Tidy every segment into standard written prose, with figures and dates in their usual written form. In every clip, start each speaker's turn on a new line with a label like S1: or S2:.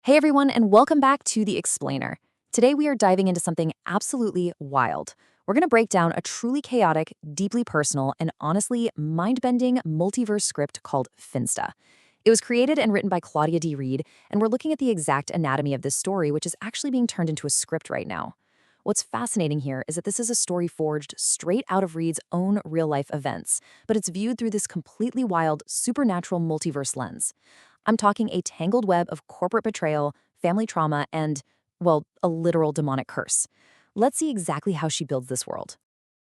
S1: Hey everyone, and welcome back to The Explainer. Today we are diving into something absolutely wild. We're going to break down a truly chaotic, deeply personal, and honestly mind-bending multiverse script called Finsta. It was created and written by Claudia D, and we're looking at the exact anatomy of this story, which is actually being turned into a script right now. What's fascinating here is that this is a story forged straight out of Reid's own real-life events, but it's viewed through this completely wild, supernatural multiverse lens. I'm talking a tangled web of corporate betrayal, family trauma, and, well, a literal demonic curse. Let's see exactly how she builds this world.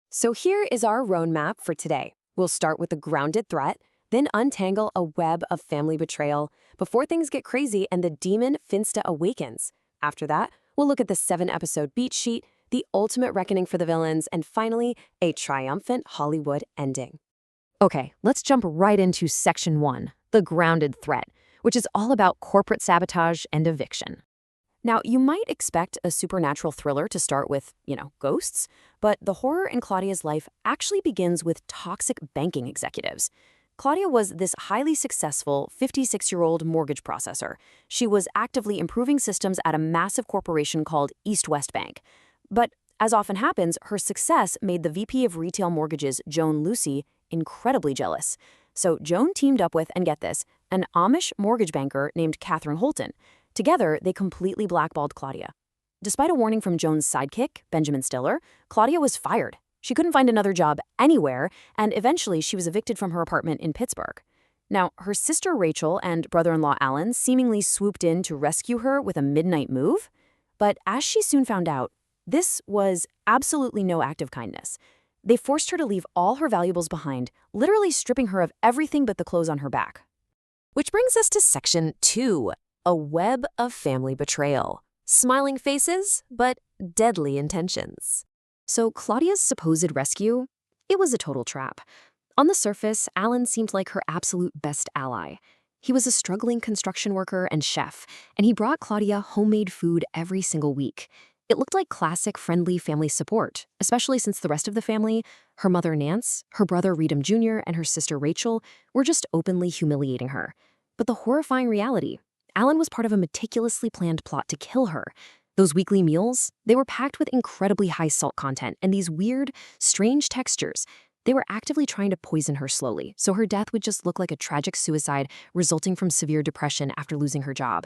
S2: So here is our roadmap for today. We'll start with the grounded threat, then untangle a web of family betrayal before things get crazy and the demon Finsta awakens. After that, we'll look at the 7-episode beat sheet, the ultimate reckoning for the villains, and finally, a triumphant Hollywood ending.
S1: Okay, let's jump right into Section 1, the grounded threat, which is all about corporate sabotage and eviction.
S2: Now, you might expect a supernatural thriller to start with, ghosts, but the horror in Claudia's life actually begins with toxic banking executives. Claudia was this highly successful 56-year-old mortgage processor. She was actively improving systems at a massive corporation called East West Bank. But as often happens, her success made the VP of Retail Mortgages, Joan Lucy, incredibly jealous. So Joan teamed up with, and get this, an Amish mortgage banker named Catherine Holton. Together, they completely blackballed Claudia. Despite a warning from Joan's sidekick, Benjamin Stiller, Claudia was fired. She couldn't find another job anywhere, and eventually she was evicted from her apartment in Pittsburgh. Now, her sister Rachel and brother-in-law Alan seemingly swooped in to rescue her with a midnight move. But as she soon found out, this was absolutely no act of kindness. They forced her to leave all her valuables behind, literally stripping her of everything but the clothes on her back.
S3: Which brings us to Section 2, a web of family betrayal. Smiling faces, but deadly intentions.
S1: So Claudia's supposed rescue? It was a total trap. On the surface, Alan seemed like her absolute best ally. He was a struggling construction worker and chef, and he brought Claudia homemade food every single week. It looked like classic friendly family support, especially since the rest of the family, her mother Nance, her brother Reid Jr., and her sister Rachel, were just openly humiliating her. But the horrifying reality, Alan was part of a meticulously planned plot to kill her. Those weekly meals, they were packed with incredibly high salt content and these weird, strange textures. They were actively trying to poison her slowly, so her death would just look like a tragic suicide resulting from severe depression after losing her job.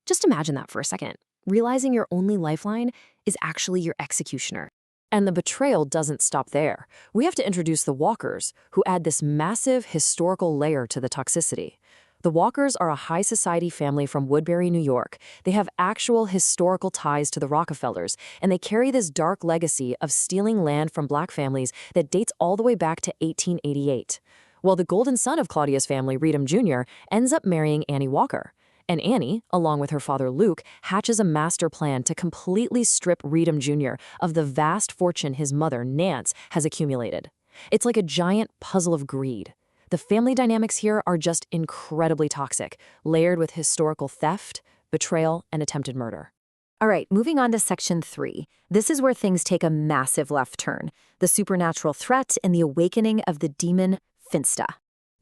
S1: Just imagine that for a second. Realizing your only lifeline is actually your executioner.
S3: And the betrayal doesn't stop there. We have to introduce the Walkers, who add this massive historical layer to the toxicity. The Walkers are a high society family from Woodbury, New York. They have actual historical ties to the Rockefellers, and they carry this dark legacy of stealing land from black families that dates all the way back to 1888. Well, the golden son of Claudia's family, Reid Jr., ends up marrying Annie Walker. And Annie, along with her father Luke, hatches a master plan to completely strip Reid Jr. of the vast fortune his mother, Nance, has accumulated. It's like a giant puzzle of greed. The family dynamics here are just incredibly toxic, layered with historical theft, betrayal, and attempted murder.
S1: All right, moving on to Section 3. This is where things take a massive left turn. The supernatural threat and the awakening of the demon Finsta.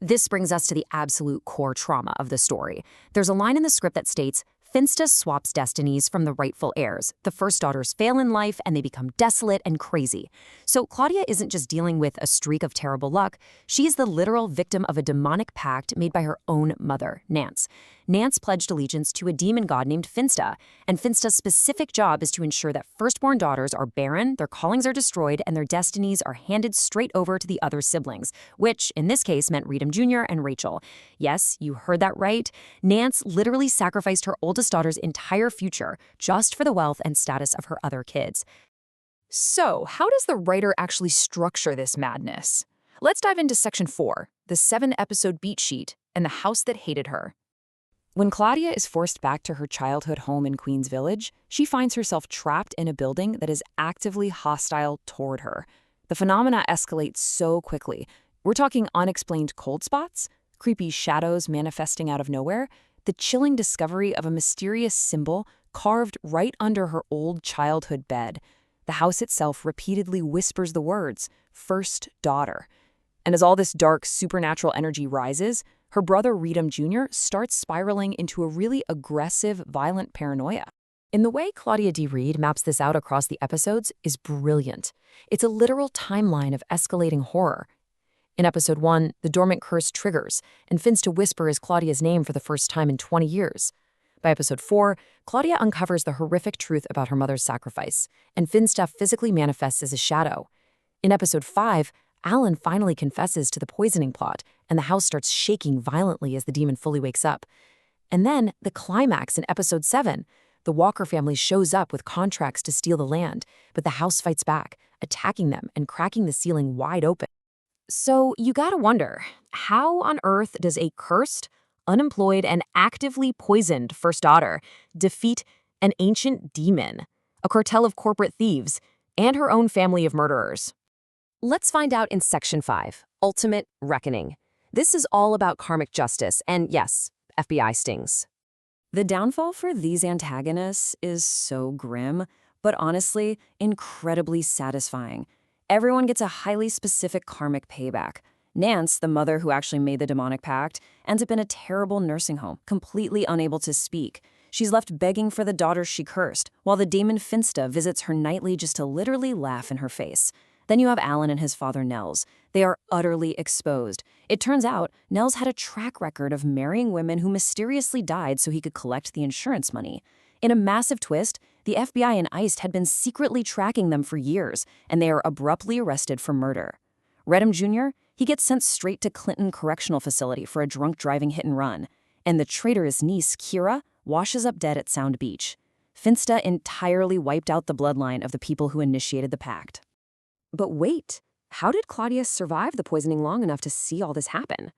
S1: This brings us to the absolute core trauma of the story. There's a line in the script that states, Finsta swaps destinies from the rightful heirs. The first daughters fail in life and they become desolate and crazy. So Claudia isn't just dealing with a streak of terrible luck. She is the literal victim of a demonic pact made by her own mother, Nance. Nance pledged allegiance to a demon god named Finsta, and Finsta's specific job is to ensure that firstborn daughters are barren, their callings are destroyed, and their destinies are handed straight over to the other siblings, which in this case meant Reid Jr. and Rachel. Yes, you heard that right. Nance literally sacrificed her oldest daughter's entire future just for the wealth and status of her other kids.
S4: So, how does the writer actually structure this madness? Let's dive into Section 4, the 7-episode beat sheet, and the house that hated her. When Claudia is forced back to her childhood home in Queens Village, she finds herself trapped in a building that is actively hostile toward her. The phenomena escalate so quickly. We're talking unexplained cold spots, creepy shadows manifesting out of nowhere, the chilling discovery of a mysterious symbol carved right under her old childhood bed. The house itself repeatedly whispers the words, "first daughter." And as all this dark, supernatural energy rises, her brother Reid Jr. starts spiraling into a really aggressive, violent paranoia.
S2: In the way Claudia D. Reid maps this out across the episodes is brilliant. It's a literal timeline of escalating horror. In episode 1, the dormant curse triggers, and Finsta whispers Claudia's name for the first time in 20 years. By episode 4, Claudia uncovers the horrific truth about her mother's sacrifice, and Finsta physically manifests as a shadow. In episode 5, Alan finally confesses to the poisoning plot, and the house starts shaking violently as the demon fully wakes up. And then, the climax in episode 7, the Walker family shows up with contracts to steal the land, but the house fights back, attacking them and cracking the ceiling wide open. So you gotta wonder, how on earth does a cursed, unemployed, and actively poisoned first daughter defeat an ancient demon, a cartel of corporate thieves, and her own family of murderers? Let's find out in Section 5, Ultimate Reckoning. This is all about karmic justice, and yes, FBI stings.
S3: The downfall for these antagonists is so grim, but honestly, incredibly satisfying. Everyone gets a highly specific karmic payback. Nance, the mother who actually made the demonic pact, ends up in a terrible nursing home, completely unable to speak. She's left begging for the daughter she cursed, while the demon Finsta visits her nightly just to literally laugh in her face. Then you have Alan and his father Nels. They are utterly exposed. It turns out Nels had a track record of marrying women who mysteriously died so he could collect the insurance money. In a massive twist, the FBI and ICE had been secretly tracking them for years, and they are abruptly arrested for murder. Reid Jr., he gets sent straight to Clinton Correctional Facility for a drunk driving hit and run, and the traitorous niece, Kira, washes up dead at Sound Beach. Finsta entirely wiped out the bloodline of the people who initiated the pact.
S2: But wait, how did Claudia survive the poisoning long enough to see all this happen?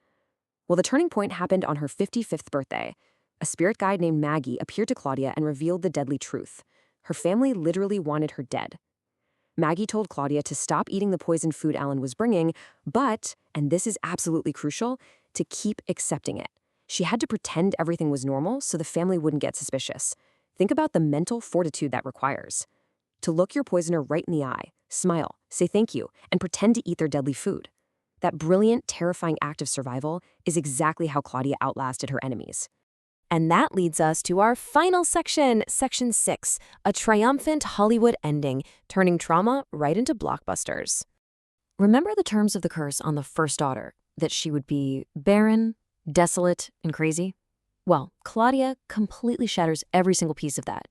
S2: Well, the turning point happened on her 55th birthday. A spirit guide named Maggie appeared to Claudia and revealed the deadly truth. Her family literally wanted her dead. Maggie told Claudia to stop eating the poisoned food Alan was bringing, but, and this is absolutely crucial, to keep accepting it. She had to pretend everything was normal so the family wouldn't get suspicious. Think about the mental fortitude that requires. To look your poisoner right in the eye, smile, say thank you, and pretend to eat their deadly food. That brilliant, terrifying act of survival is exactly how Claudia outlasted her enemies. And that leads us to our final section, Section 6, a triumphant Hollywood ending, turning trauma right into blockbusters. Remember the terms of the curse on the first daughter, that she would be barren, desolate, and crazy? Well, Claudia completely shatters every single piece of that.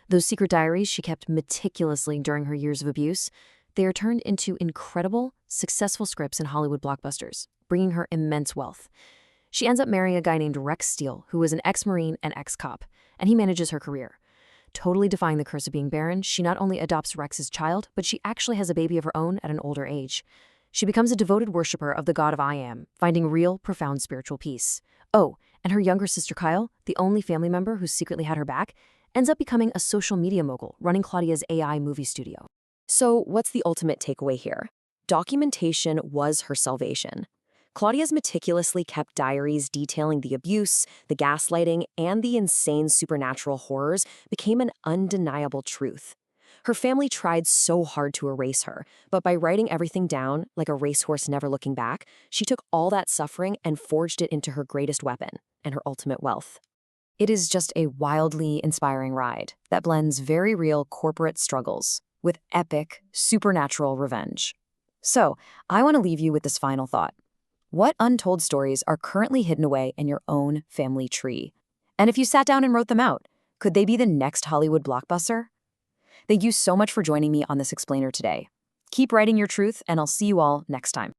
S2: Those secret diaries she kept meticulously during her years of abuse, they are turned into incredible, successful scripts in Hollywood blockbusters, bringing her immense wealth. She ends up marrying a guy named Rex Steele, who was an ex-Marine and ex-cop, and he manages her career. Totally defying the curse of being barren, she not only adopts Rex's child, but she actually has a baby of her own at an older age. She becomes a devoted worshiper of the god of I Am, finding real, profound spiritual peace. Oh, and her younger sister Kyle, the only family member who secretly had her back, ends up becoming a social media mogul, running Claudia's AI movie studio. So what's the ultimate takeaway here? Documentation was her salvation. Claudia's meticulously kept diaries detailing the abuse, the gaslighting, and the insane supernatural horrors became an undeniable truth. Her family tried so hard to erase her, but by writing everything down, like a racehorse never looking back, she took all that suffering and forged it into her greatest weapon and her ultimate wealth. It is just a wildly inspiring ride that blends very real corporate struggles with epic, supernatural revenge. So, I want to leave you with this final thought. What untold stories are currently hidden away in your own family tree? And if you sat down and wrote them out, could they be the next Hollywood blockbuster? Thank you so much for joining me on this explainer today. Keep writing your truth, and I'll see you all next time.